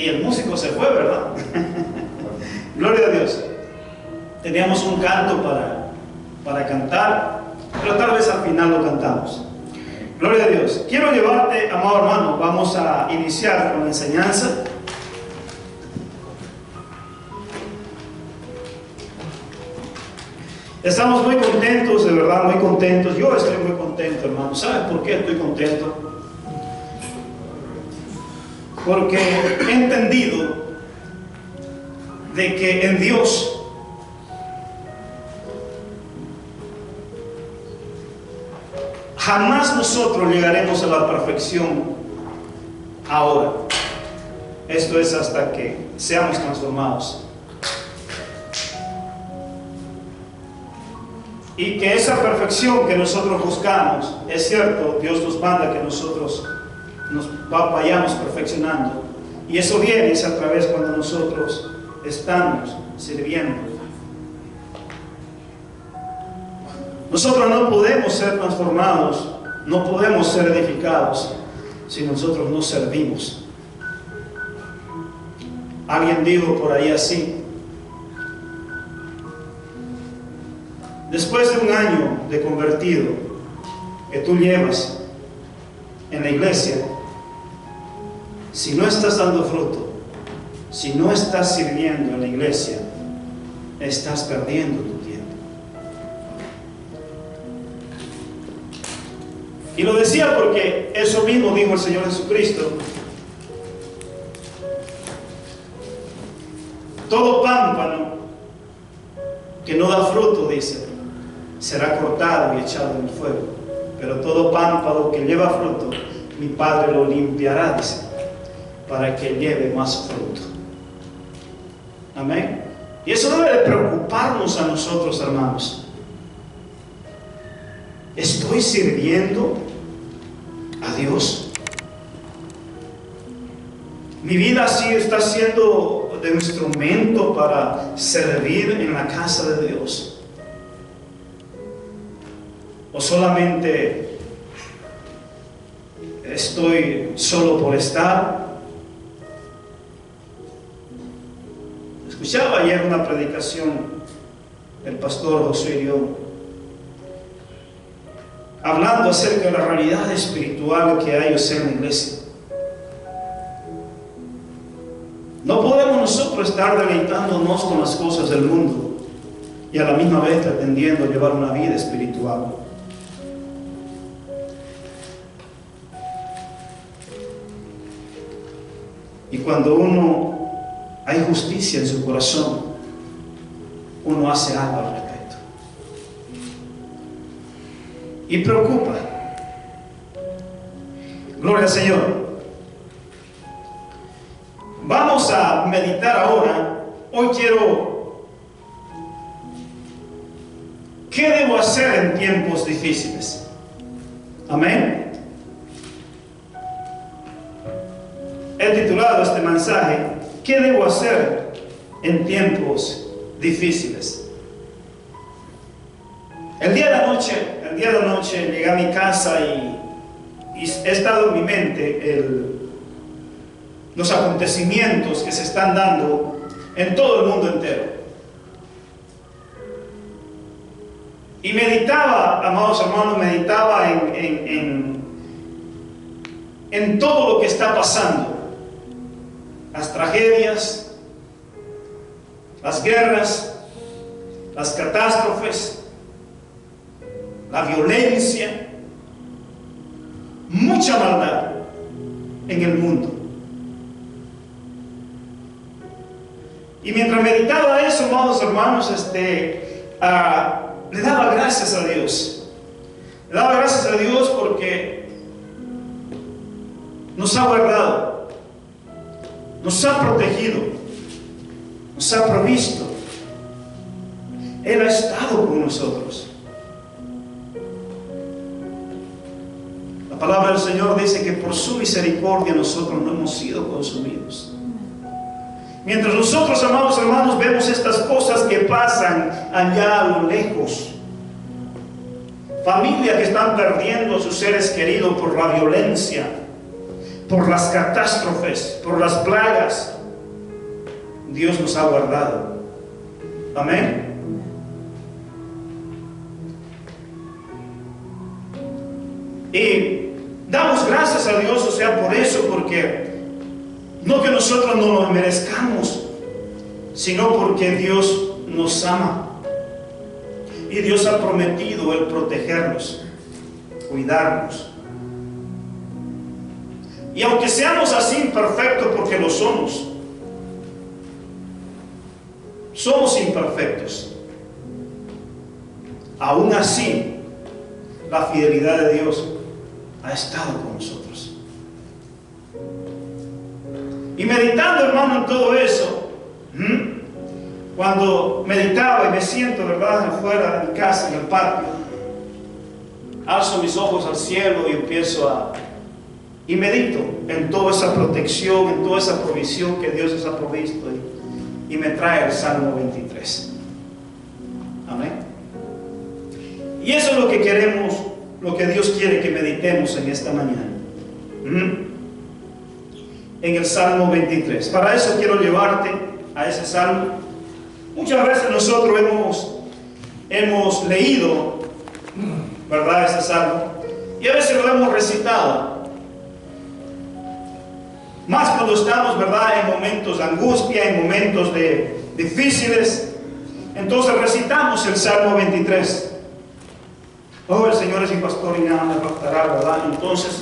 Y el músico se fue, ¿verdad? Gloria a Dios. Teníamos un canto para cantar, pero tal vez al final lo cantamos. Gloria a Dios. Quiero llevarte, amado hermano, vamos a iniciar con la enseñanza. Estamos muy contentos, de verdad, muy contentos. Yo estoy muy contento, hermano. ¿Sabes por qué estoy contento? Porque he entendido de que en Dios jamás nosotros llegaremos a la perfección ahora. Esto es hasta que seamos transformados. Y que esa perfección que nosotros buscamos, es cierto, Dios nos manda que nosotros nos vayamos perfeccionando. Y eso viene a través cuando nosotros estamos sirviendo. Nosotros no podemos ser transformados, no podemos ser edificados si nosotros no servimos. Alguien dijo por ahí así: después de un año de convertido que tú llevas en la iglesia, si no estás dando fruto, si no estás sirviendo en la iglesia, estás perdiendo tu tiempo. Y lo decía porque eso mismo dijo el Señor Jesucristo: todo pámpano que no da fruto, dice, será cortado y echado en el fuego. Pero todo pámpano que lleva fruto, mi Padre lo limpiará, dice, para que lleve más fruto. Amén. Y eso debe de preocuparnos a nosotros, hermanos. ¿Estoy sirviendo a Dios? Mi vida sí está siendo de instrumento para servir en la casa de Dios. ¿O solamente estoy solo por estar? Escuchaba ayer una predicación del pastor Josué Irión, hablando acerca de la realidad espiritual que hay en la iglesia. No podemos nosotros estar deleitándonos con las cosas del mundo y a la misma vez pretendiendo llevar una vida espiritual. Y cuando hay justicia en su corazón, uno hace algo al respecto. Y preocupa. Gloria al Señor. Vamos a meditar ahora. Hoy quiero, ¿qué debo hacer en tiempos difíciles? Amén. He titulado este mensaje: ¿qué debo hacer en tiempos difíciles? El día de la noche llegué a mi casa y he estado en mi mente los acontecimientos que se están dando en todo el mundo entero. Y meditaba, amados hermanos, meditaba en todo lo que está pasando. Las tragedias, las guerras, las catástrofes, la violencia, mucha maldad en el mundo. Y mientras meditaba eso, amados hermanos, le daba gracias a Dios. Le daba gracias a Dios porque nos ha guardado, nos ha protegido, nos ha provisto. Él ha estado con nosotros. La palabra del Señor dice que por su misericordia nosotros no hemos sido consumidos. Mientras nosotros, amados hermanos, vemos estas cosas que pasan allá a lo lejos, familias que están perdiendo a sus seres queridos por la violencia, por las catástrofes, por las plagas, Dios nos ha guardado. Amén. Y damos gracias a Dios, o sea, por eso, porque no que nosotros no lo merezcamos, sino porque Dios nos ama. Y Dios ha prometido el protegernos, cuidarnos. Y aunque seamos así imperfectos, porque lo somos imperfectos, aún así la fidelidad de Dios ha estado con nosotros. Y meditando, hermano, en todo eso, cuando meditaba y me siento, ¿verdad?, afuera de mi casa, en el patio, alzo mis ojos al cielo y empiezo y medito en toda esa protección, en toda esa provisión que Dios nos ha provisto, y me trae el Salmo 23. Amén. Y eso es lo que queremos, lo que Dios quiere que meditemos en esta mañana. En el Salmo 23. Para eso quiero llevarte a ese Salmo. Muchas veces nosotros hemos leído, ¿verdad?, ese Salmo, y a veces lo hemos recitado. Más cuando estamos, ¿verdad?, en momentos de angustia, en momentos difíciles. Entonces recitamos el Salmo 23. Oh, el Señor es mi pastor y nada me faltará, ¿verdad? Entonces,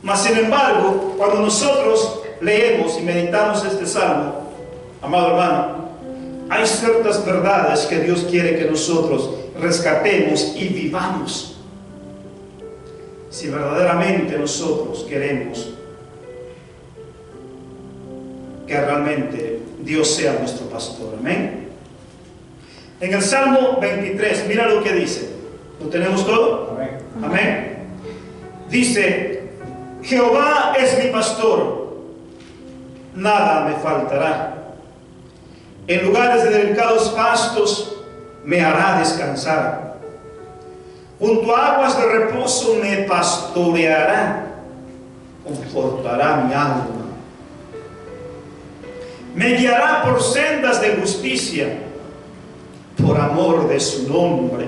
mas sin embargo, cuando nosotros leemos y meditamos este Salmo, amado hermano, hay ciertas verdades que Dios quiere que nosotros rescatemos y vivamos. Si verdaderamente nosotros queremos que realmente Dios sea nuestro pastor. Amén. En el Salmo 23, mira lo que dice. ¿Lo tenemos todo? Amén. Amén. Dice: Jehová es mi pastor, nada me faltará. En lugares de delicados pastos me hará descansar. Junto a aguas de reposo me pastoreará, confortará mi alma. Me guiará por sendas de justicia, por amor de su nombre.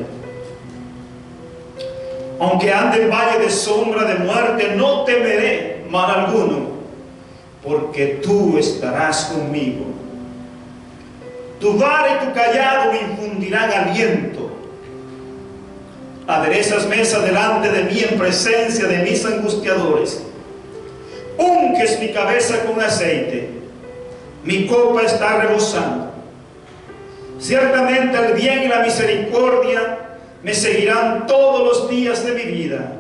Aunque ande en valle de sombra de muerte, no temeré mal alguno, porque tú estarás conmigo. Tu vara y tu callado me infundirán aliento. Aderezas mesa delante de mí en presencia de mis angustiadores. Unges mi cabeza con aceite, mi copa está rebosando. Ciertamente el bien y la misericordia me seguirán todos los días de mi vida,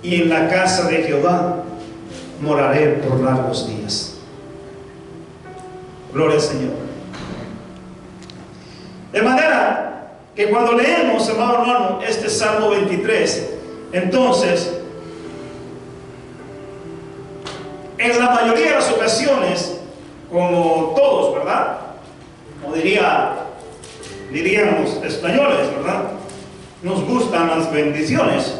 y en la casa de Jehová moraré por largos días. Gloria al Señor. De manera que cuando leemos, amado hermano, este Salmo 23, entonces, en la mayoría de las ocasiones, como todos, ¿verdad?, como dirían los españoles, ¿verdad?, nos gustan las bendiciones,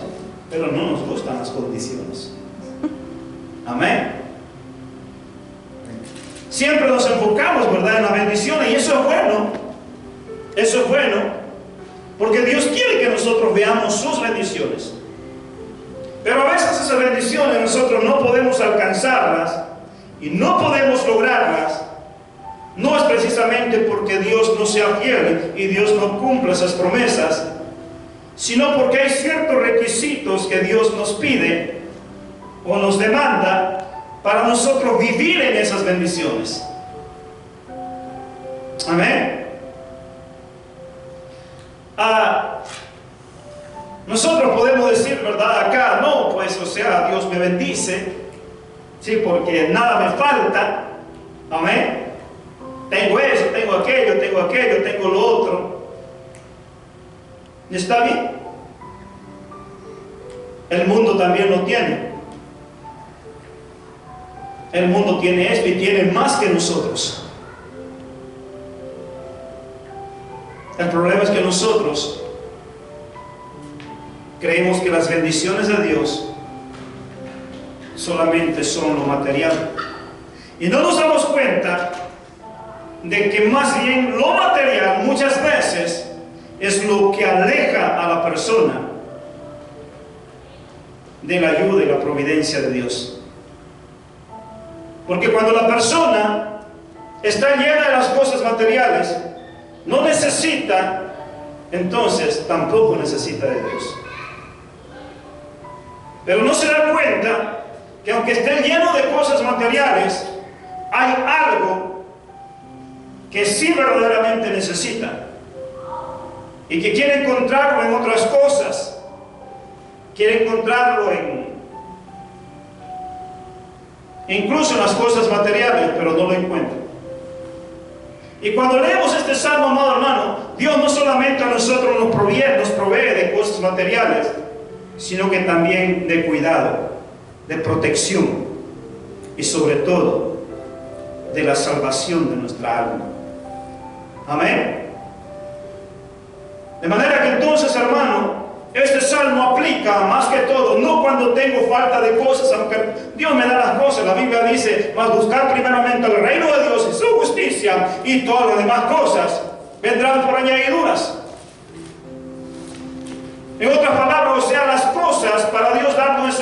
pero no nos gustan las condiciones. Amén. Siempre nos enfocamos, ¿verdad?, en las bendiciones, y eso es bueno. Eso es bueno, porque Dios quiere que nosotros veamos sus bendiciones. Pero a veces esas bendiciones nosotros no podemos alcanzarlas y no podemos lograrlas. No es precisamente porque Dios no sea fiel y Dios no cumpla esas promesas, sino porque hay ciertos requisitos que Dios nos pide o nos demanda para nosotros vivir en esas bendiciones. Amén. Nosotros podemos decir, ¿verdad?, acá, no, pues, o sea, Dios me bendice, sí, porque nada me falta. Amén. Tengo eso, tengo aquello, tengo lo otro. ¿Y está bien? El mundo también lo tiene. El mundo tiene esto y tiene más que nosotros. El problema es que nosotros creemos que las bendiciones de Dios solamente son lo material. Y no nos damos cuenta de que más bien lo material muchas veces es lo que aleja a la persona de la ayuda y la providencia de Dios. Porque cuando la persona está llena de las cosas materiales, no necesita, entonces tampoco necesita de Dios. Pero no se da cuenta que aunque esté lleno de cosas materiales, hay algo que sí verdaderamente necesita y que quiere encontrarlo en otras cosas. Quiere encontrarlo incluso en las cosas materiales, pero no lo encuentra. Y cuando leemos este salmo, amado hermano, Dios no solamente a nosotros nos provee de cosas materiales, sino que también de cuidado, de protección y sobre todo de la salvación de nuestra alma. Amén. De manera que entonces, hermano, este salmo aplica más que todo, no cuando tengo falta de cosas, aunque Dios me da las cosas. La Biblia dice, mas buscar primeramente el reino de Dios y su justicia, y todas las demás cosas vendrán por añadiduras. En otras palabras, o sea, las cosas para Dios darnos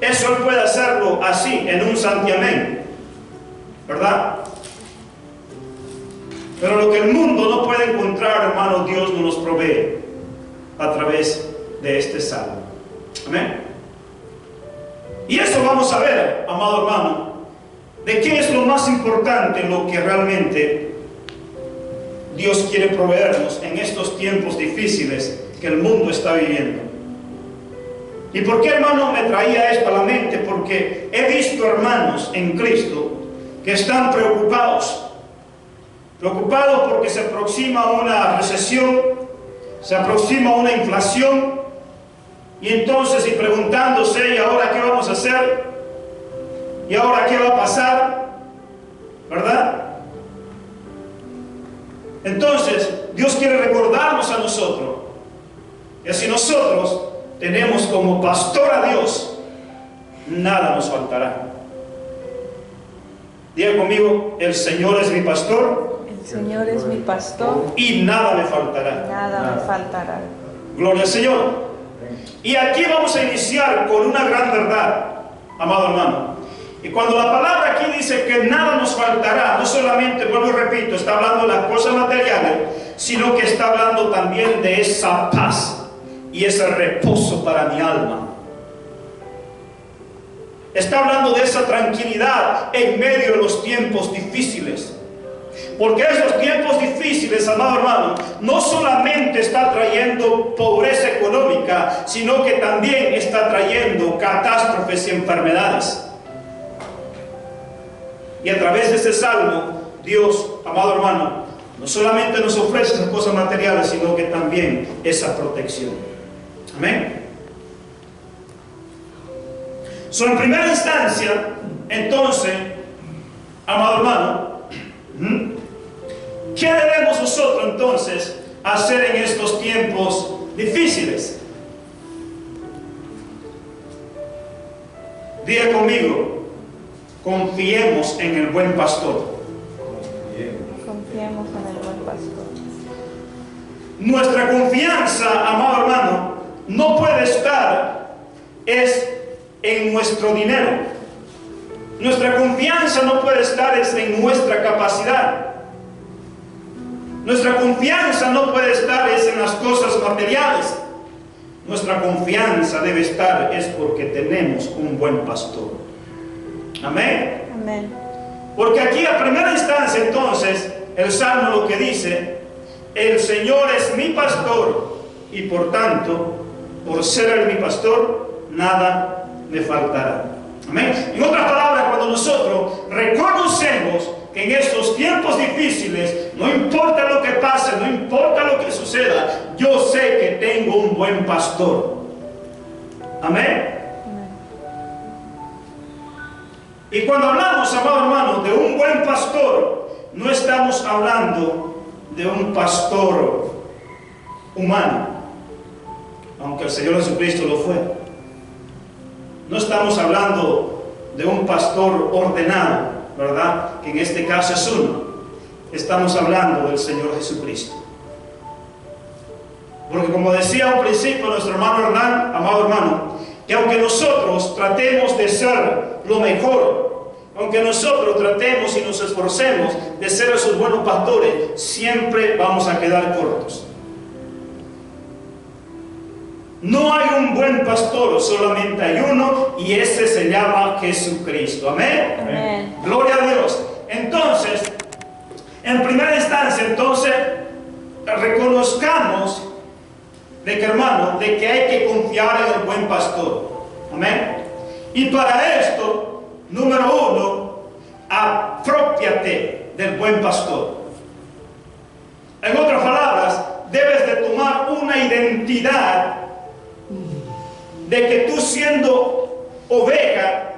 eso Él puede hacerlo así, en un santiamén, ¿verdad? Pero lo que el mundo no puede encontrar, hermano, Dios no nos provee a través de este salmo. Amén. Y eso vamos a ver, amado hermano, de qué es lo más importante, lo que realmente Dios quiere proveernos en estos tiempos difíciles que el mundo está viviendo. ¿Y por qué, hermano, me traía esto a la mente? Porque he visto hermanos en Cristo que están preocupados porque se aproxima una recesión, se aproxima una inflación, y entonces y preguntándose, ¿y ahora qué vamos a hacer? ¿Y ahora qué va a pasar? ¿Verdad? Entonces, Dios quiere recordarnos a nosotros que si nosotros tenemos como pastor a Dios, nada nos faltará. Diga conmigo, el Señor es mi pastor. El Señor es mi pastor. Y nada me faltará. Nada me faltará. Gloria al Señor. Y aquí vamos a iniciar con una gran verdad, amado hermano. Y cuando la palabra aquí dice que nada nos faltará, no solamente, vuelvo y repito, está hablando de las cosas materiales, sino que está hablando también de esa paz y ese reposo para mi alma. Está hablando de esa tranquilidad en medio de los tiempos difíciles. Porque esos tiempos difíciles, amado hermano, no solamente está trayendo pobreza económica, sino que también está trayendo catástrofes y enfermedades. Y a través de este salmo, Dios, amado hermano, no solamente nos ofrece esas cosas materiales, sino que también esa protección. Amén. En primera instancia, entonces, amado hermano, ¿qué debemos nosotros entonces hacer en estos tiempos difíciles? Diga conmigo, confiemos en el buen pastor. Confiemos en el buen pastor. Nuestra confianza, amado hermano, no puede estar en nuestro dinero. Nuestra confianza no puede estar en nuestra capacidad. Nuestra confianza no puede estar en las cosas materiales. Nuestra confianza debe estar porque tenemos un buen pastor. Amén. Amén. Porque aquí a primera instancia entonces el Salmo lo que dice: el Señor es mi pastor y por tanto, por ser Él mi pastor, nada me faltará. Amén. En otras palabras, cuando nosotros reconocemos que en estos tiempos difíciles, no importa lo que pase, no importa lo que suceda, yo sé que tengo un buen pastor. Amén. Y cuando hablamos, amado hermano, de un buen pastor, no estamos hablando de un pastor humano, aunque el Señor Jesucristo lo fue. No estamos hablando de un pastor ordenado, ¿verdad? Que en este caso es uno. estamos hablando del Señor Jesucristo. Porque como decía al principio nuestro hermano Hernán, amado hermano, que aunque nosotros tratemos de ser lo mejor, aunque nosotros tratemos y nos esforcemos de ser esos buenos pastores, siempre vamos a quedar cortos. No hay un buen pastor, solamente hay uno, y ese se llama Jesucristo. Amén. Amén. Gloria a Dios. Entonces, en primera instancia, entonces, reconozcamos de que, hermano, de que hay que confiar en el buen pastor. Amén. Y para esto, número uno, aprópiate del buen pastor. En otras palabras, debes de tomar una identidad de que tú, siendo oveja,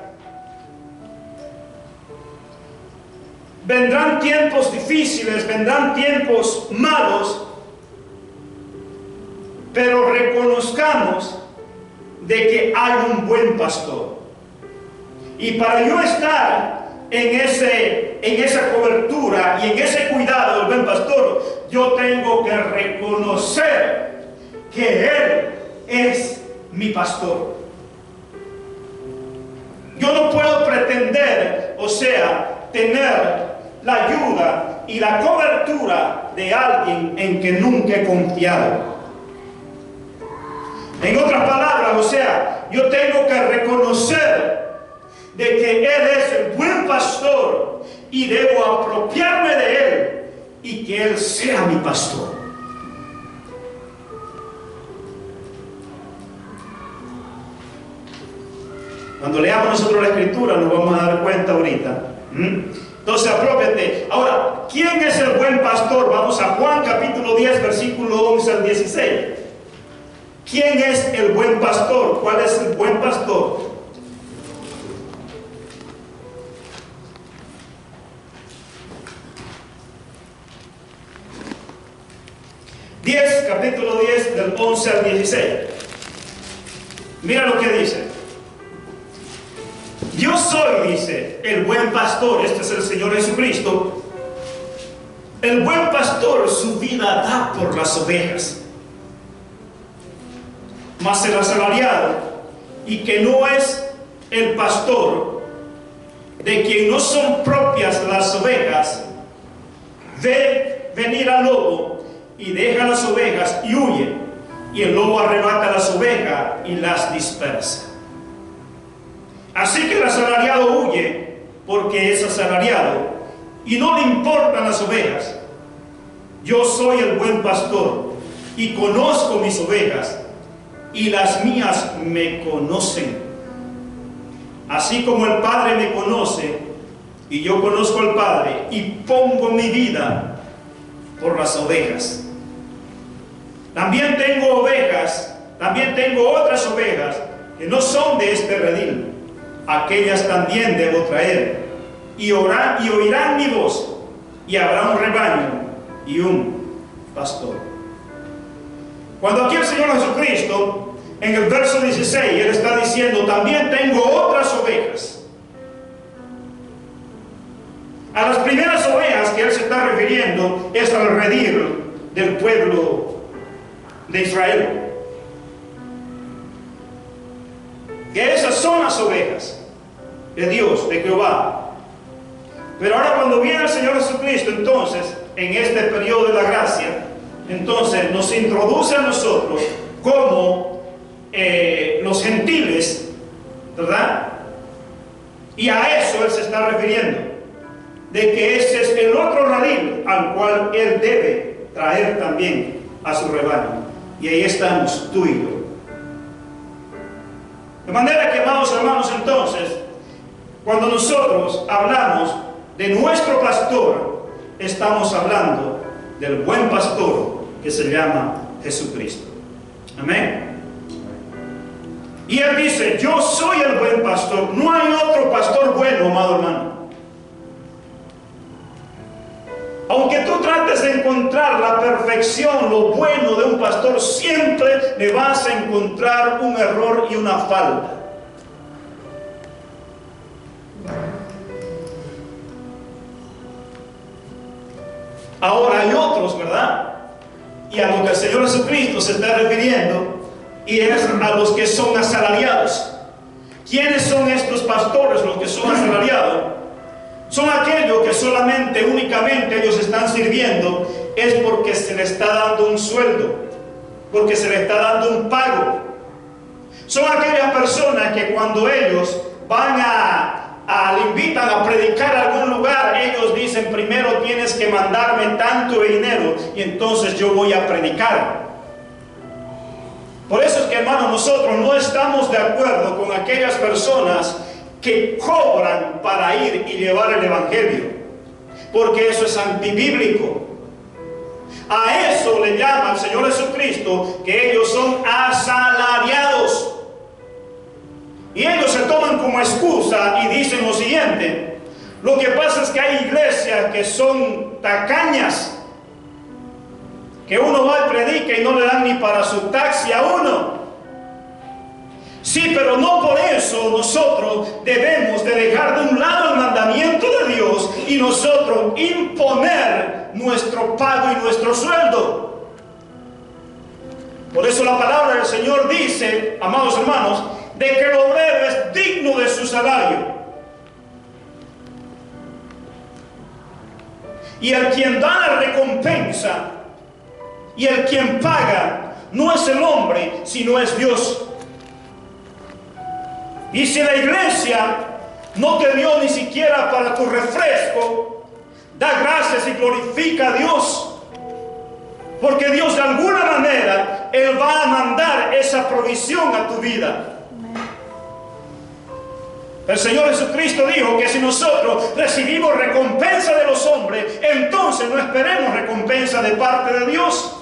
vendrán tiempos difíciles, vendrán tiempos malos, pero reconozcamos de que hay un buen pastor. Y para yo estar en esa cobertura y en ese cuidado del buen pastor, yo tengo que reconocer que Él es mi pastor. Yo no puedo pretender, o sea, tener la ayuda y la cobertura de alguien en que nunca he confiado. En otras palabras, o sea, yo tengo que reconocer de que Él es el buen pastor y debo apropiarme de Él y que Él sea mi pastor. Cuando leamos nosotros la Escritura nos vamos a dar cuenta ahorita. Entonces, aprópiate. Ahora, ¿quién es el buen pastor? Vamos a Juan capítulo 10, versículo 11 al 16. ¿Quién es el buen pastor? ¿Cuál es el buen pastor? Capítulo 10, del 11 al 16. Mira lo que dice. Yo soy, dice, el buen pastor. Este es el Señor Jesucristo. El buen pastor su vida da por las ovejas. Mas el asalariado, y que no es el pastor, de quien no son propias las ovejas, ve venir al lobo y deja las ovejas y huye, y el lobo arrebata las ovejas y las dispersa. Así que el asalariado huye porque es asalariado y no le importan las ovejas. Yo soy el buen pastor y conozco mis ovejas, y las mías me conocen. Así como el Padre me conoce y yo conozco al Padre y pongo mi vida por las ovejas. También tengo ovejas, también tengo otras ovejas que no son de este redil. Aquellas también debo traer, y oirán mi voz, y habrá un rebaño y un pastor. Cuando aquí el Señor Jesucristo, en el verso 16, Él está diciendo, también tengo otras ovejas. A las primeras ovejas que Él se está refiriendo es al redil del pueblo de Israel. Que esas son las ovejas de Dios, de Jehová. Pero ahora cuando viene el Señor Jesucristo, entonces, en este periodo de la gracia, entonces nos introduce a nosotros como los gentiles, ¿verdad? Y a eso Él se está refiriendo, de que ese es el otro redil al cual Él debe traer también a su rebaño. Y ahí estamos tú y yo. De manera que, amados hermanos, entonces, cuando nosotros hablamos de nuestro pastor, estamos hablando del buen pastor que se llama Jesucristo. Amén. Y Él dice, yo soy el buen pastor. No hay otro pastor bueno, amado hermano. Aunque tú trates de encontrar la perfección, lo bueno de un pastor, siempre le vas a encontrar un error y una falta. Ahora hay otros, ¿verdad? Y a lo que el Señor Jesucristo se está refiriendo, y es a los que son asalariados. ¿Quiénes son estos pastores, los que son asalariados? Son aquellos que solamente, únicamente ellos están sirviendo es porque se les está dando un sueldo, porque se les está dando un pago. Son aquellas personas que cuando ellos van le invitan a predicar a algún lugar, ellos dicen: primero tienes que mandarme tanto de dinero y entonces yo voy a predicar. Por eso es que, hermanos, nosotros no estamos de acuerdo con aquellas personas que cobran para ir y llevar el evangelio, porque eso es antibíblico. A eso le llama el Señor Jesucristo que ellos son asalariados. Y ellos se toman como excusa y dicen lo siguiente: lo que pasa es que hay iglesias que son tacañas, que uno va y predica y no le dan ni para su taxi a uno. Sí, pero no por eso nosotros debemos de dejar de un lado el mandamiento de Dios y nosotros imponer nuestro pago y nuestro sueldo. Por eso la palabra del Señor dice, amados hermanos, de que el obrero es digno de su salario. Y el quien da la recompensa y el quien paga no es el hombre, sino es Dios. Y si la iglesia no te dio ni siquiera para tu refresco, da gracias y glorifica a Dios, porque Dios de alguna manera Él va a mandar esa provisión a tu vida. El Señor Jesucristo dijo que si nosotros recibimos recompensa de los hombres, entonces no esperemos recompensa de parte de Dios.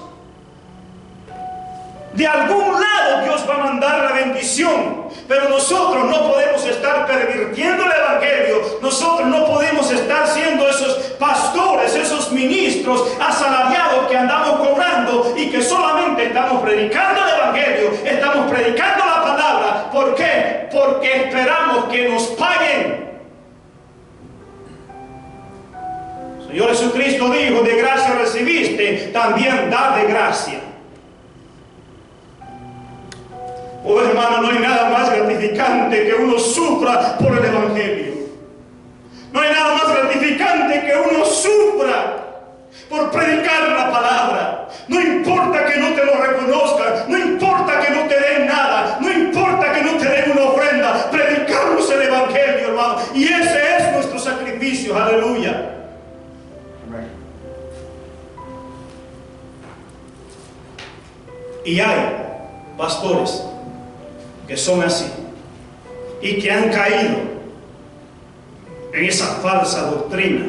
De algún lado Dios va a mandar la bendición, pero nosotros no podemos estar pervirtiendo el evangelio. Nosotros no podemos estar siendo esos pastores, esos ministros asalariados que andamos cobrando y que solamente estamos predicando el evangelio, estamos predicando la palabra. ¿Por qué? Porque esperamos que nos paguen. El Señor Jesucristo dijo: de gracia recibiste, también da de gracia. Oh, hermano, no hay nada más gratificante que uno sufra por el evangelio. No hay nada más gratificante que uno sufra por predicar la palabra. No importa que no te lo reconozcan, no importa que no te den nada, no importa que no te den una ofrenda, predicamos el evangelio, hermano, y ese es nuestro sacrificio. Aleluya. Y hay pastores que son así y que han caído en esa falsa doctrina,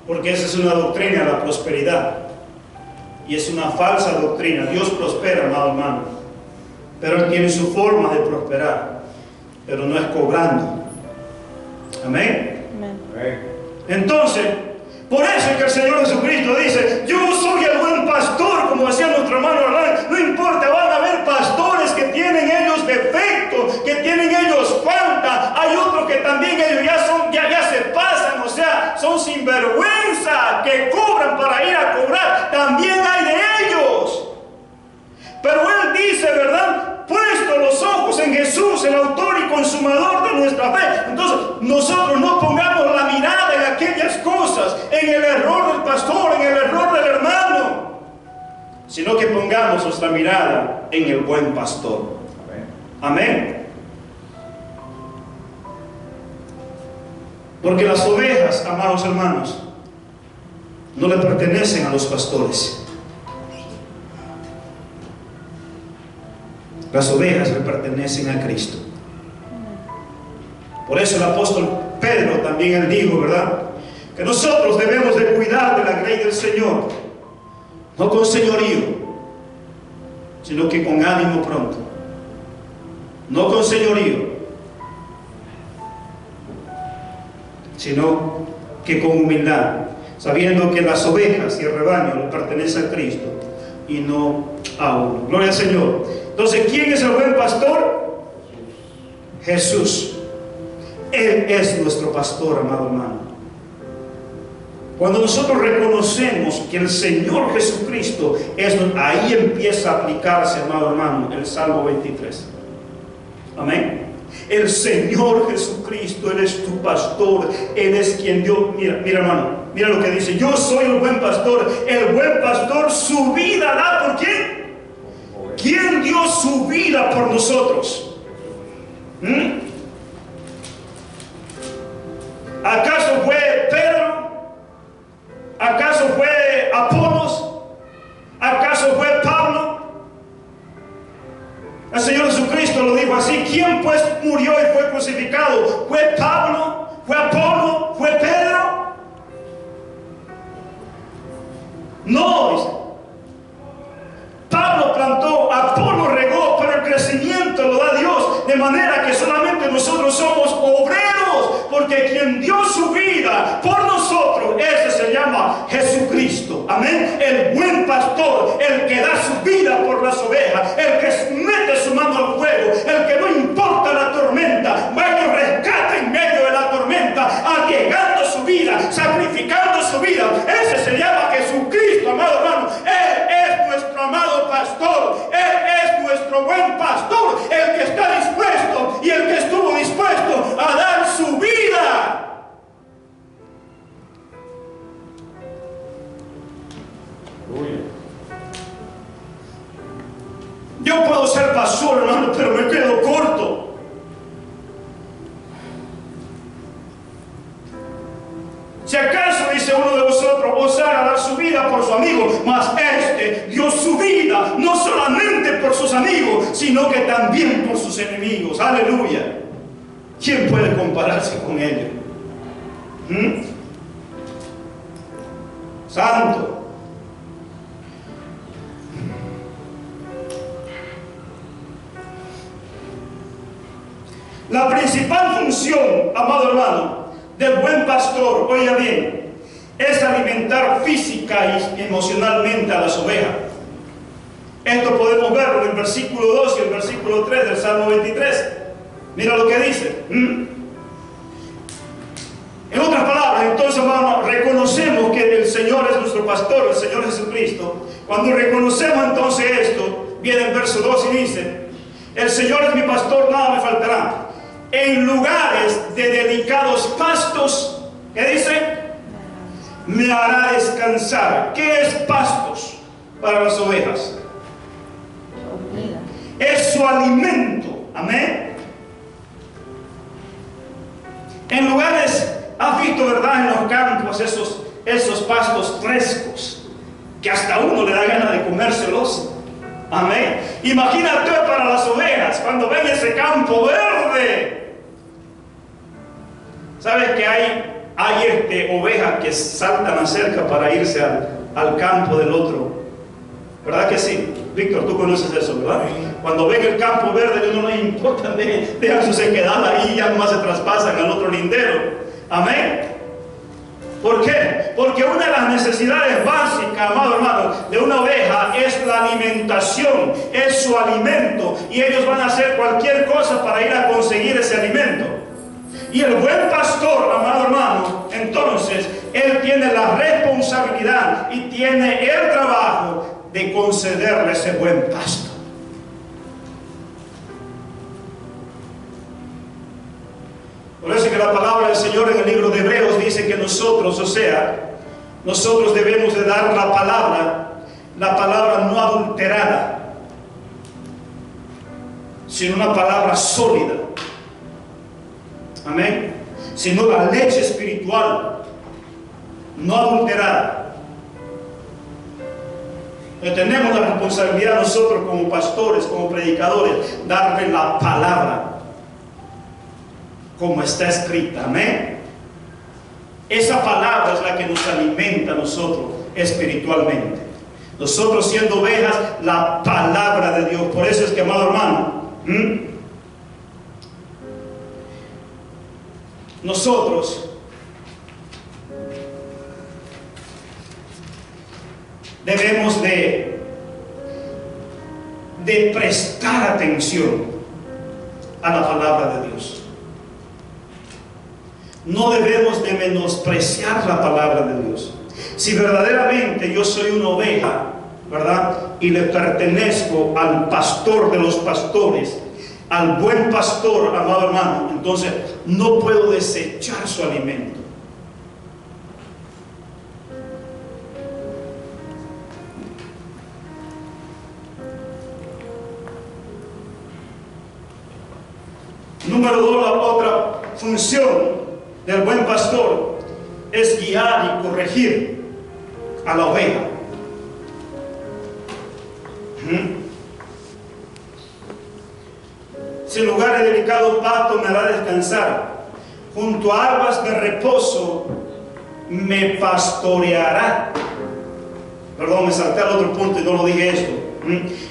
porque esa es una doctrina de la prosperidad y es una falsa doctrina. Dios prospera, amado hermano, pero Él tiene su forma de prosperar, pero no es cobrando. Amén. Amén. Entonces, por eso es que el Señor Jesucristo dice: yo soy el buen pastor, como decía nuestro hermano Orlando. No importa, van a haber pastores que tienen ellos defectos, que tienen ellos falta. Hay otros que también ellos ya se pasan, o sea, son sinvergüenza, que cobran para ir a cobrar. También hay de ellos. Pero Él dice, ¿verdad? Puesto los ojos en Jesús, el autor y consumador de nuestra fe. Entonces, nosotros no pongamos la mirada en aquellas cosas, en el error del pastor, en el error del hermano, sino que pongamos nuestra mirada en el buen pastor. Amén. Porque las ovejas, amados hermanos, no le pertenecen a los pastores. Las ovejas le pertenecen a Cristo. Por eso el apóstol Pedro también él dijo, ¿verdad?, que nosotros debemos de cuidar de la grey del Señor, no con señorío, sino que con ánimo pronto. No con señorío, sino que con humildad, sabiendo que las ovejas y el rebaño le pertenecen a Cristo y no a uno. Gloria al Señor. Entonces, ¿quién es el buen pastor? Jesús. Él es nuestro pastor, amado hermano. Cuando nosotros reconocemos que el Señor Jesucristo es, ahí empieza a aplicarse, amado hermano, el Salmo 23. Amén. El Señor Jesucristo, Él es tu pastor, Él es quien dio, mira hermano, mira lo que dice: yo soy el buen pastor. El buen pastor su vida da ¿por quién? ¿Quién dio su vida por nosotros? ¿Acaso fue Pedro? ¿Acaso fue Apolos? ¿Acaso fue Pablo? El Señor Jesucristo lo dijo así: ¿quién pues murió y fue crucificado? ¿Fue Pablo? ¿Fue Apolo? ¿Fue Pedro? No, dice. Pablo plantó, Apolo regó, pero el crecimiento lo da Dios, de manera que solamente nosotros somos obreros, porque quien dio su vida por nosotros, ese se llama Jesucristo. Amén. El buen pastor, el que da su vida por las ovejas, el que mete su mano al fuego, el que no importa la tormenta, va y nos rescata en medio de la tormenta, arriesgando su vida, sacrificando su vida. Ese se llama Jesucristo, amado hermano. Él es nuestro amado pastor, Él es nuestro buen pastor, el que está dispuesto y el que estuvo dispuesto a dar su vida. Yo puedo ser pastor, hermano, pero me quedo corto. Si acaso, dice uno de vosotros, osara dar su vida por su amigo, mas este dio su vida no solamente por sus amigos, sino que también por sus enemigos. Aleluya. ¿Quién puede compararse con ellos? Santo. La principal función, amado hermano, del buen pastor, oiga bien, es alimentar física y emocionalmente a las ovejas. Esto podemos verlo en el versículo 2 y el versículo 3 del Salmo 23. Mira lo que dice. En otras palabras, entonces, hermano, reconocemos que el Señor es nuestro pastor, el Señor Jesucristo. Cuando reconocemos entonces esto, viene el verso 2 y dice: el Señor es mi pastor, nada me faltará. En lugares de delicados pastos, ¿qué dice? Me hará descansar. ¿Qué es pastos para las ovejas? Es su alimento. Amén. En lugares, has visto, ¿verdad?, en los campos esos pastos frescos que hasta uno le da ganas de comérselos. Amén. Imagínate para las ovejas cuando ven ese campo verde. ¿Sabes que hay ovejas que saltan acerca para irse al campo del otro? ¿Verdad que sí? Víctor, tú conoces eso, ¿verdad? Cuando ven el campo verde, no les importa, dejan su sequedad ahí y ya nomás se traspasan al otro lindero. Amén. ¿Por qué? Porque una de las necesidades básicas, amado hermano, de una oveja es la alimentación, es su alimento, y ellos van a hacer cualquier cosa para ir a conseguir ese alimento. Y el buen pastor, amado hermano, entonces, él tiene la responsabilidad y tiene el trabajo de concederle ese buen pasto. Por eso que la palabra del Señor en el libro de Hebreos dice que nosotros, nosotros debemos de dar la palabra no adulterada, sino una palabra sólida. Amén. Sino la leche espiritual, no adulterada. Tenemos la responsabilidad nosotros como pastores, como predicadores, darle la palabra como está escrita. Amén. Esa palabra es la que nos alimenta a nosotros espiritualmente. Nosotros siendo ovejas, la palabra de Dios. Por eso es que, amado hermano, nosotros debemos de prestar atención a la palabra de Dios. no debemos de menospreciar la palabra de Dios. Si verdaderamente yo soy una oveja, ¿verdad?, y le pertenezco al pastor de los pastores, al buen pastor, amado hermano, entonces no puedo desechar su alimento. Número 2, la otra función del buen pastor es guiar y corregir a la oveja. Si en lugares de delicados pastos me hará descansar, junto a aguas de reposo me pastoreará. Perdón, me salté al otro punto y no lo dije esto.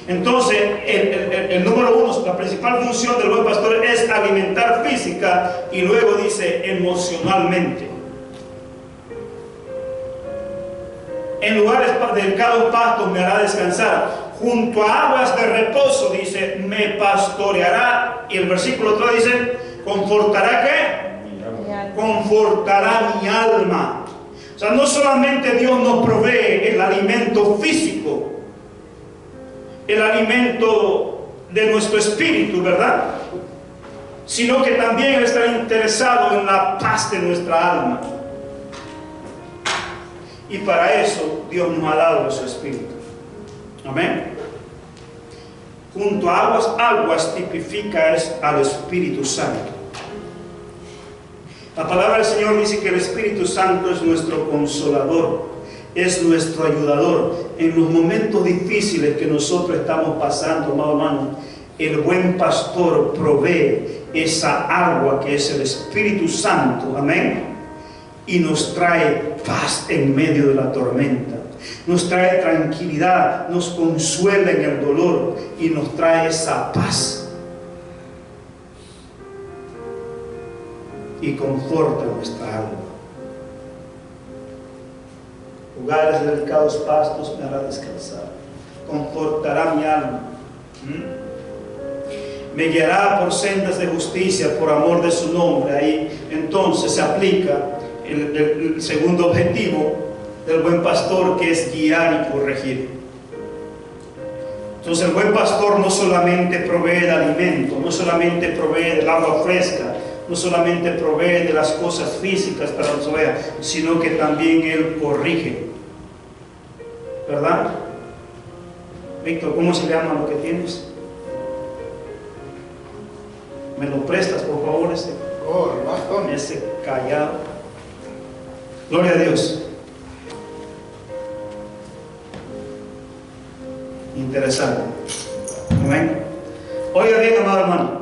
Entonces, el número 1, la principal función del buen pastor es alimentar física, y luego dice emocionalmente. En lugares de delicados pastos me hará descansar, junto a aguas de reposo, dice, me pastoreará. Y el versículo 3 dice, ¿confortará qué? Confortará mi alma. O sea, no solamente Dios nos provee el alimento físico, el alimento de nuestro espíritu, ¿verdad?, sino que también Él está interesado en la paz de nuestra alma. Y para eso Dios nos ha dado su espíritu. Amén. Junto a aguas tipifica al Espíritu Santo. La palabra del Señor dice que el Espíritu Santo es nuestro consolador, es nuestro ayudador. En los momentos difíciles que nosotros estamos pasando, amado hermano, el buen pastor provee esa agua que es el Espíritu Santo, amén, y nos trae paz en medio de la tormenta, nos trae tranquilidad, nos consuela en el dolor y nos trae esa paz y conforta nuestra alma. Lugares de delicados pastos me hará descansar, confortará mi alma. Me guiará por sendas de justicia por amor de su nombre. Ahí entonces se aplica el segundo objetivo del buen pastor, que es guiar y corregir. Entonces el buen pastor no solamente provee de alimento, no solamente provee del agua fresca, no solamente provee de las cosas físicas para las ovejas, sino que también Él corrige, ¿verdad? Víctor, ¿cómo se llama lo que tienes? ¿Me lo prestas, por favor, ese callado? Gloria a Dios. Interesante. Amén. Oiga bien, amado hermano.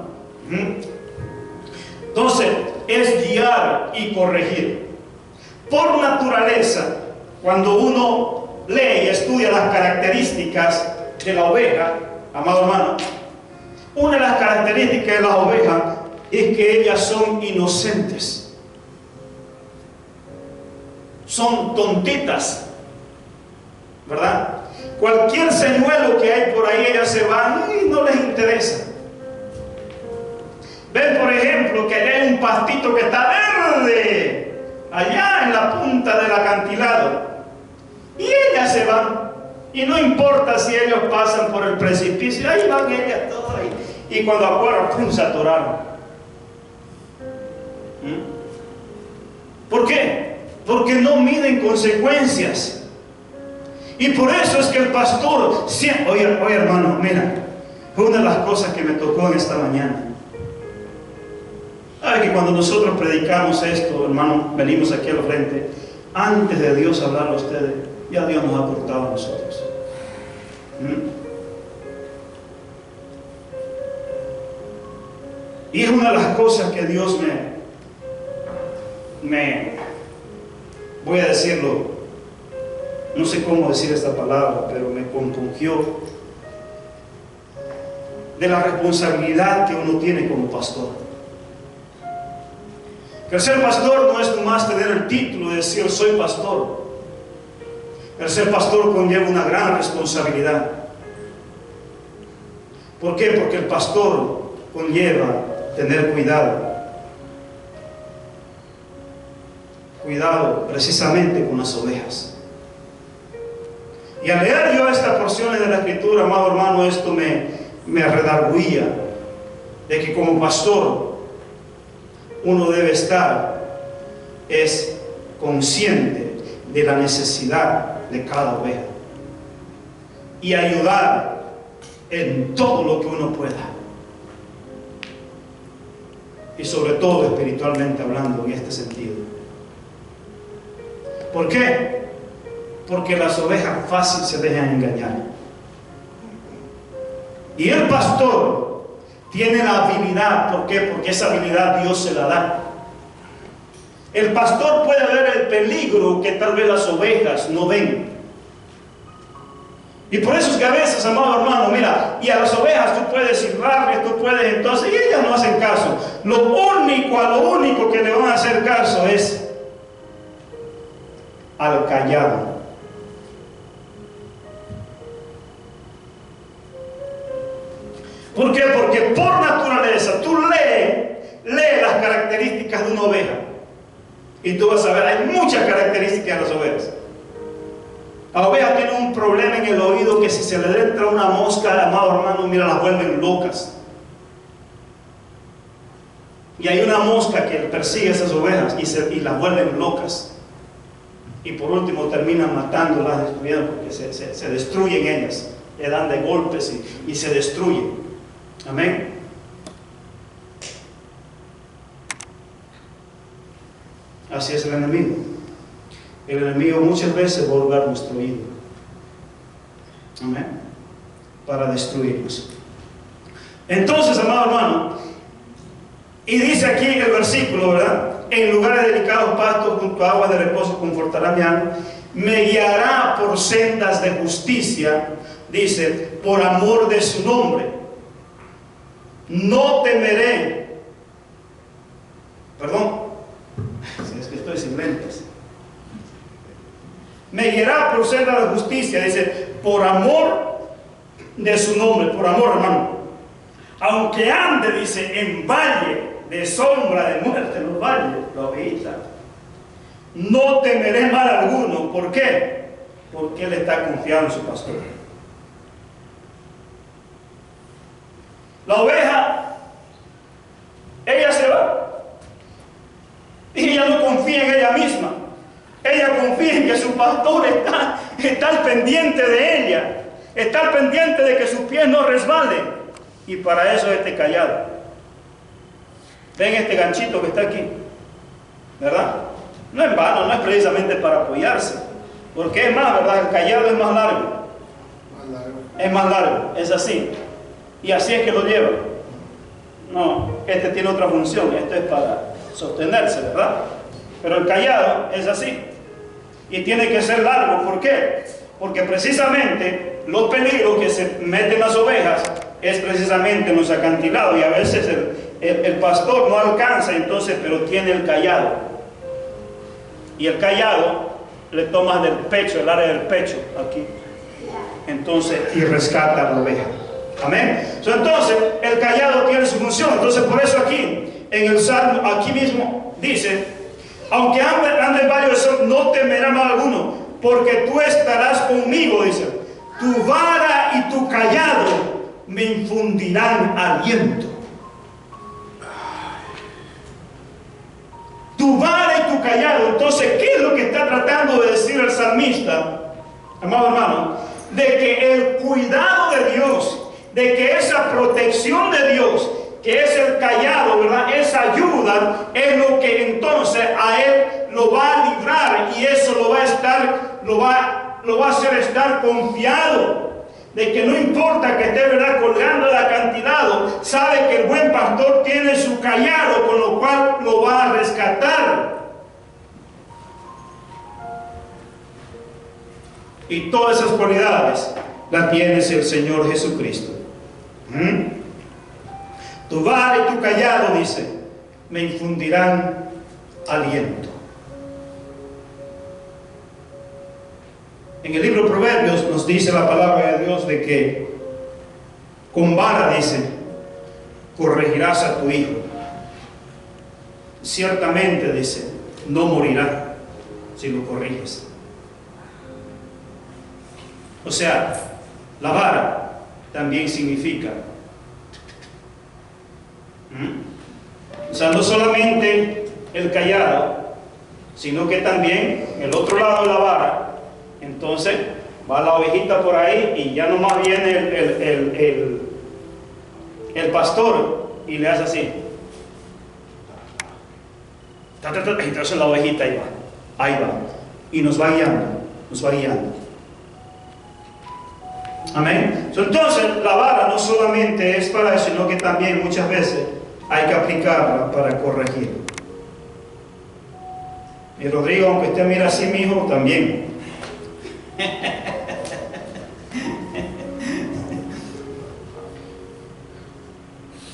Entonces, es guiar y corregir. Por naturaleza, cuando uno lee y estudia las características de la oveja, amado hermano, una de las características de las ovejas es que ellas son inocentes, son tontitas, ¿verdad? Cualquier señuelo que hay por ahí, ellas se van y no les interesa. Ven, por ejemplo, que allá hay un pastito que está verde, allá en la punta del acantilado, y ellas se van, y no importa si ellos pasan por el precipicio, ahí van ellas todas, y cuando acuerdan, ¡pum!, se atoraron. ¿Por qué? Porque no miden consecuencias. Y por eso es que el pastor siempre, oye hermano, mira, fue una de las cosas que me tocó en esta mañana. Sabe que cuando nosotros predicamos esto, hermano, venimos aquí al frente, antes de Dios hablar a ustedes, ya Dios nos ha cortado a nosotros. Y es una de las cosas que Dios voy a decirlo, no sé cómo decir esta palabra, pero me compungió de la responsabilidad que uno tiene como pastor. Que el ser pastor no es nomás tener el título de decir soy pastor. El ser pastor conlleva una gran responsabilidad. ¿Por qué? Porque el pastor conlleva tener cuidado. cuidado precisamente con las ovejas. Y al leer yo estas porciones de la Escritura, amado hermano, esto me redarguía de que como pastor uno debe estar consciente de la necesidad de cada oveja y ayudar en todo lo que uno pueda, y sobre todo espiritualmente hablando en este sentido. ¿Por qué? Porque las ovejas fácil se dejan engañar, y el pastor tiene la habilidad. ¿Por qué? Porque esa habilidad Dios se la da. El pastor puede ver el peligro que tal vez las ovejas no ven. Y por eso es que a veces, amado hermano, mira, y a las ovejas tú puedes silbarles, tú puedes entonces, y ellas no hacen caso. A lo único que le van a hacer caso es al callado. ¿Por qué? Porque por naturaleza tú lees las características de una oveja y tú vas a ver, hay muchas características de las ovejas. Las ovejas tienen un problema en el oído que si se le entra una mosca, amado hermano, mira, las vuelven locas. Y hay una mosca que persigue a esas ovejas y las vuelven locas. Y por último terminan matándolas, destruyendo, porque se destruyen ellas. Le dan de golpes y se destruyen. Amén. Así es el enemigo. El enemigo muchas veces va a hurgar nuestro oído. Amén. Para destruirnos. Entonces, amado hermano, y dice aquí el versículo, ¿verdad? En lugares delicados pastos, junto a aguas de reposo, confortará mi alma. Me guiará por sendas de justicia, dice, por amor de su nombre. No temeré. Perdón, es que estoy sin lentes. Me guiará por sendas de justicia, dice, por amor de su nombre, por amor, hermano. Aunque ande, dice, en valle de sombra de muerte, en los valles, la ovejita, no temeré mal alguno. ¿Por qué? Porque él está confiado en su pastor. La oveja, ella se va y ella no confía en ella misma. Ella confía en que su pastor está al pendiente de ella, está al pendiente de que sus pies no resbalen, y para eso es este callado. Ven este ganchito que está aquí, ¿verdad? No en vano, no es precisamente para apoyarse, porque es más, ¿verdad? El callado es más largo. Es más largo, es así. Y así es que lo lleva. No, este tiene otra función, este es para sostenerse, ¿verdad? Pero el callado es así. Y tiene que ser largo. ¿Por qué? Porque precisamente los peligros que se meten las ovejas es precisamente en los acantilados. Y a veces el pastor no alcanza, entonces, pero tiene el callado. Y el callado le tomas del pecho, el área del pecho, aquí. Entonces, y rescata a la oveja. Amén. Entonces, el callado tiene su función. Entonces, por eso aquí, en el Salmo, aquí mismo, dice, aunque ande en valle de sombra, no temerá mal alguno, porque tú estarás conmigo, dice. Tu vara y tu callado me infundirán aliento. Tu vara y tu callado. Entonces, ¿qué es lo que está tratando de decir el salmista, amado hermano? De que el cuidado de Dios, de que esa protección de Dios, que es el callado, ¿verdad? Esa ayuda es lo que entonces a él lo va a librar, y eso lo va a hacer estar confiado de que no importa que esté, ¿verdad?, colgando del acantilado, sabe que el buen pastor tiene su callado, con lo cual lo va a rescatar. Y todas esas cualidades las tienes el Señor Jesucristo. Tu vara y tu callado, dice, me infundirán aliento. En el libro de Proverbios nos dice la palabra de Dios de que con vara, dice, corregirás a tu hijo. Ciertamente, dice, no morirá. si lo corriges. O sea, la vara también significa, o sea, no solamente el callado, sino que también el otro lado de la vara. Entonces va la ovejita por ahí y ya nomás viene el pastor y le hace así. Entonces la ovejita ahí va, y nos va guiando. Amén. Entonces la vara no solamente es para eso, sino que también muchas veces hay que aplicarla para corregir. Y Rodrigo, aunque usted mira así, mi hijo, también.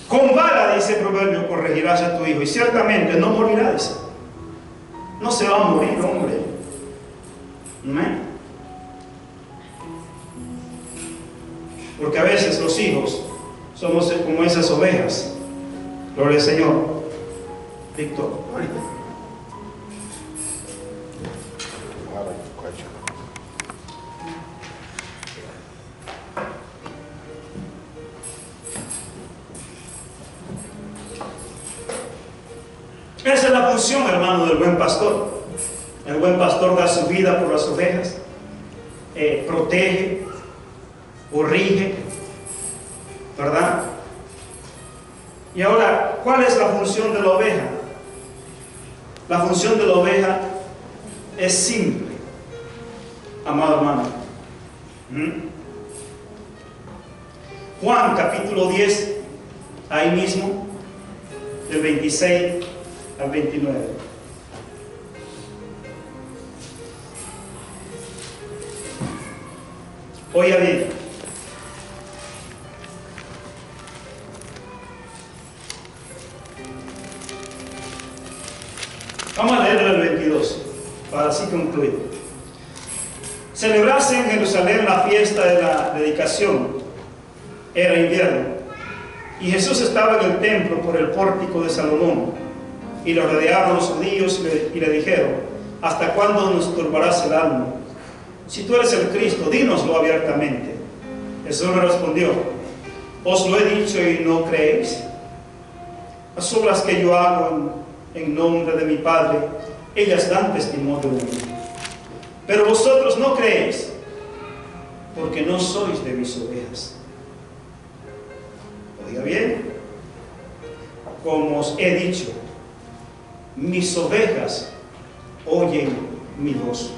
Con vara, dice el proverbio, corregirás a tu hijo, y ciertamente no morirá, dice. No se va a morir, hombre. Amén. Porque a veces los hijos somos como esas ovejas. Gloria al Señor. Víctor. Esa es la función, hermano, del buen pastor. El buen pastor da su vida por las ovejas, protege, corrige, ¿verdad? Y ahora, ¿cuál es la función de la oveja? La función de la oveja es simple, amado hermano. Juan capítulo 10, ahí mismo, del 26 al 29. Oiga bien. Vamos a leerlo el 22, para así concluir. Celebrarse en Jerusalén la fiesta de la dedicación. Era invierno. Y Jesús estaba en el templo por el pórtico de Salomón. Y lo rodearon los judíos y le dijeron: ¿hasta cuándo nos turbarás el alma? Si tú eres el Cristo, dínoslo abiertamente. Jesús le respondió: os lo he dicho y no creéis. Las obras que yo hago en nombre de mi Padre, ellas dan testimonio de mí. Pero vosotros no creéis, porque no sois de mis ovejas. Oiga bien, como os he dicho, mis ovejas oyen mi voz,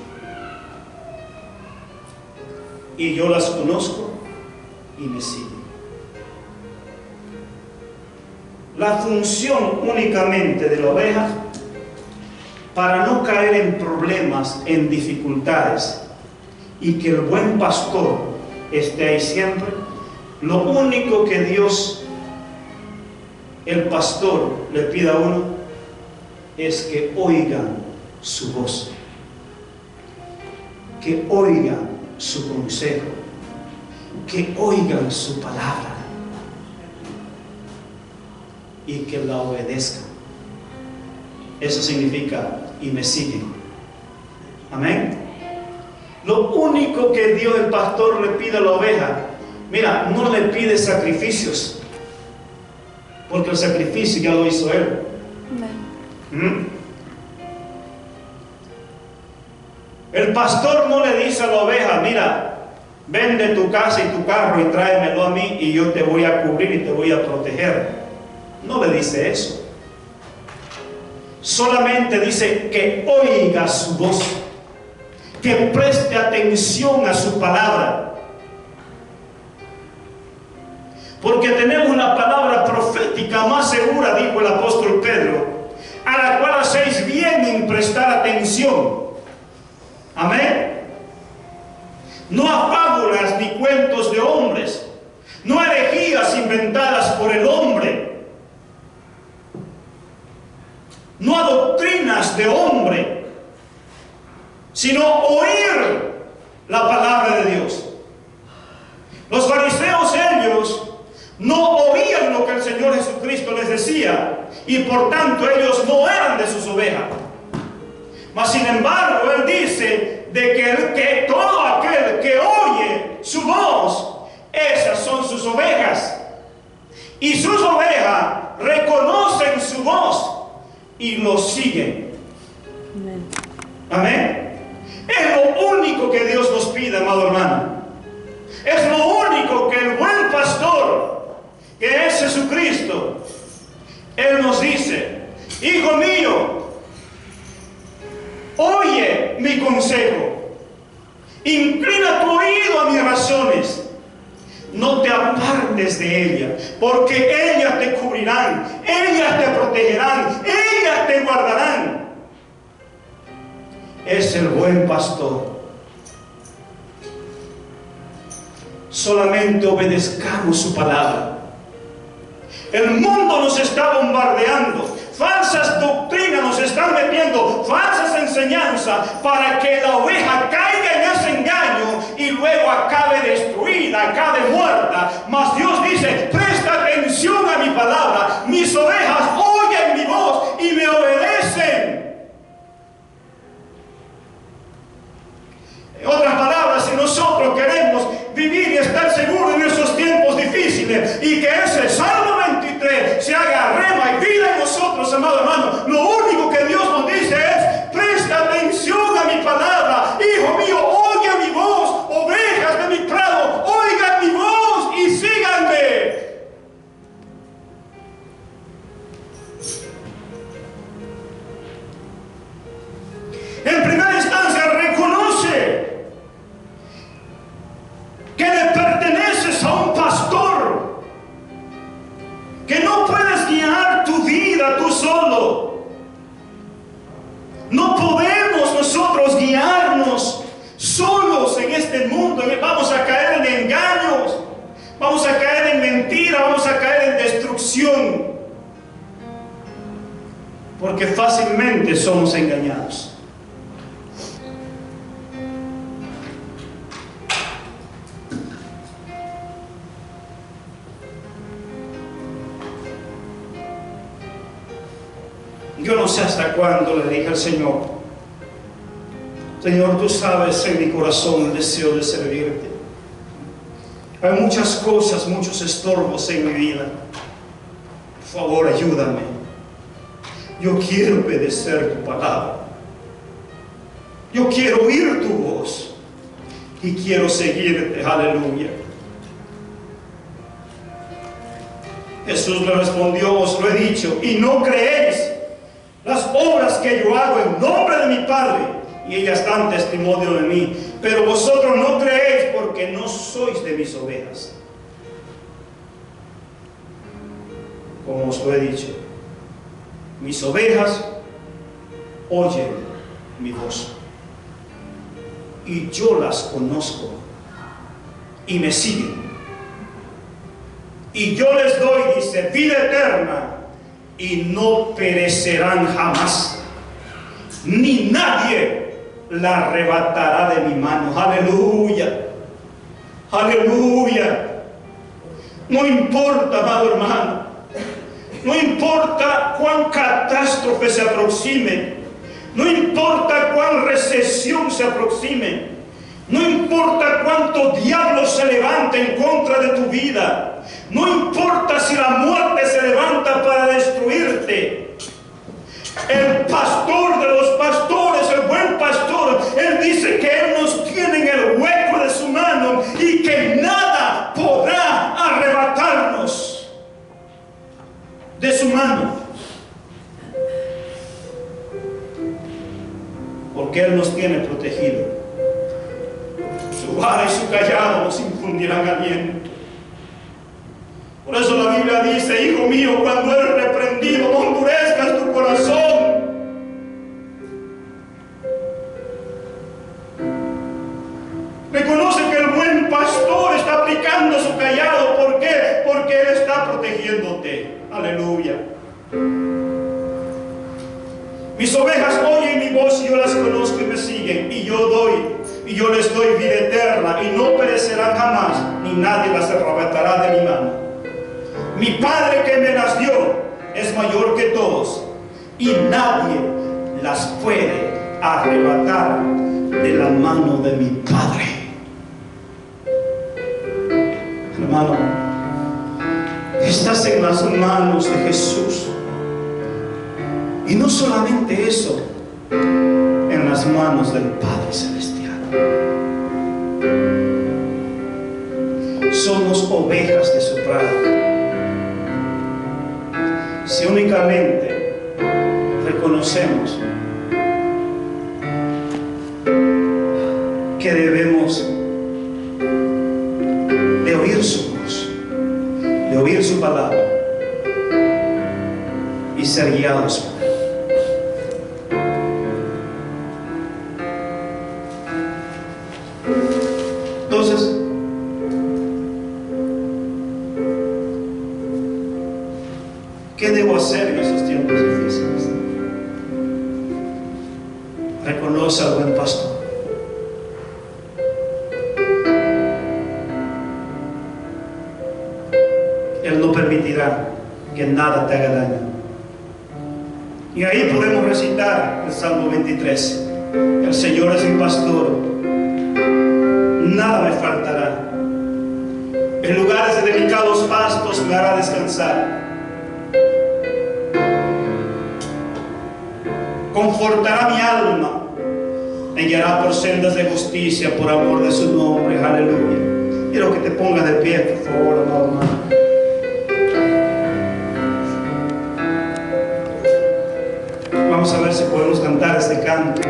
y yo las conozco y me siguen. La función únicamente de la oveja, para no caer en problemas, en dificultades, y que el buen pastor esté ahí siempre, lo único que Dios, el pastor, le pide a uno es que oigan su voz, que oigan su consejo, que oigan su palabra y que la obedezcan. Eso significa: y me siguen. Amén. Lo único que Dios, el pastor, le pide a la oveja, mira, no le pide sacrificios, porque el sacrificio ya lo hizo Él. El pastor no le dice a la oveja: mira, vende tu casa y tu carro y tráemelo a mí y yo te voy a cubrir y te voy a proteger. No le dice eso. Solamente dice que oiga su voz, que preste atención a su palabra. Porque tenemos una palabra profética más segura, dijo el apóstol Pedro, a la cual hacéis bien en prestar atención. Amén. No a fábulas ni cuentos de hombres, no a herejías inventadas por el hombre, no a doctrinas de hombre, sino oír la palabra de Dios. Los fariseos, ellos no oían lo que el Señor Jesucristo les decía, y por tanto ellos no eran de sus ovejas. Mas sin embargo, Él dice de que todo aquel que oye su voz, esas son sus ovejas. Y sus ovejas reconocen su voz y lo siguen. Amén. Amén. Es lo único que Dios nos pide, amado hermano. Es lo único que el buen pastor, que es Jesucristo, Él nos dice: hijo mío, oye mi consejo, inclina tu oído a mis razones, no te apartes de ella, porque ellas te cubrirán, ellas te protegerán, ellas te guardarán. Es el buen pastor. Solamente obedezcamos su palabra. El mundo nos está bombardeando, falsas doctrinas nos están metiendo, falsas enseñanzas, para que la oveja caiga en ese engaño y luego acabe destruida, acabe muerta. Mas Dios dice: presta atención a mi palabra, mis ovejas oyen mi voz y me obedecen. En otras palabras, si nosotros queremos vivir y estar seguros en esos tiempos difíciles, y que ese Salmo 23 se haga rema y vida en nosotros, amado hermano, lo único que Dios nos dice es: presta atención a mi palabra, hijo mío, oye mi voz, ovejas de mi prado, oigan mi voz y síganme. En primera instancia, reconoce que le perteneces a un pastor, que no puedes guiar tu vida tú solo. No podemos nosotros guiarnos solos en este mundo. Vamos a caer en engaños, vamos a caer en mentira, vamos a caer en destrucción, porque fácilmente somos engañados. Yo no sé hasta cuándo le dije al Señor: Señor, tú sabes en mi corazón el deseo de servirte. Hay muchas cosas, muchos estorbos en mi vida. Por favor, ayúdame. Yo quiero obedecer tu palabra. Yo quiero oír tu voz y quiero seguirte. Aleluya. Jesús le respondió: os lo he dicho y no creéis las obras que yo hago en nombre de mi Padre, y ellas dan testimonio de mí. Pero vosotros no creéis porque no sois de mis ovejas. Como os lo he dicho, mis ovejas oyen mi voz, y yo las conozco y me siguen. Y yo les doy, dice, vida eterna, y no perecerán jamás, ni nadie la arrebatará de mi mano. Aleluya, aleluya. No importa, amado hermano, no importa cuán catástrofe se aproxime, no importa cuán recesión se aproxime, no importa cuánto diablo se levante en contra de tu vida, no importa si la muerte se levanta para destruirte. El pastor de los pastores, el buen pastor, Él dice que Él nos tiene en el hueco de su mano y que nada podrá arrebatarnos de su mano, porque Él nos tiene protegido. Su vara y su callado nos infundirán aliento. Por eso la Biblia dice: hijo mío, cuando eres reprendido, no endurezcas tu corazón. Reconoce que el buen pastor está aplicando su callado. ¿Por qué? Porque Él está protegiéndote. Aleluya. Mis ovejas oyen mi voz y yo las conozco y me siguen. Y yo les doy vida eterna y no perecerán jamás, ni nadie las arrebatará de mi mano. Mi Padre que me las dio es mayor que todos, y nadie las puede arrebatar de la mano de mi Padre. Hermano, estás en las manos de Jesús. Y no solamente eso, en las manos del Padre Celestial. Somos ovejas de su prado. Si únicamente reconocemos que debemos de oír su voz, de oír su palabra y ser guiados por él. Entonces, ¿qué debo hacer en esos tiempos difíciles? Reconoce al buen pastor. Él no permitirá que nada te haga daño. Y ahí podemos recitar el Salmo 23. El Señor es mi pastor, nada me faltará. En lugares de delicados pastos me hará descansar. Confortará mi alma, me guiará por sendas de justicia por amor de su nombre. Aleluya. Quiero que te pongas de pie, por favor, amado hermano. Vamos a ver si podemos cantar este canto.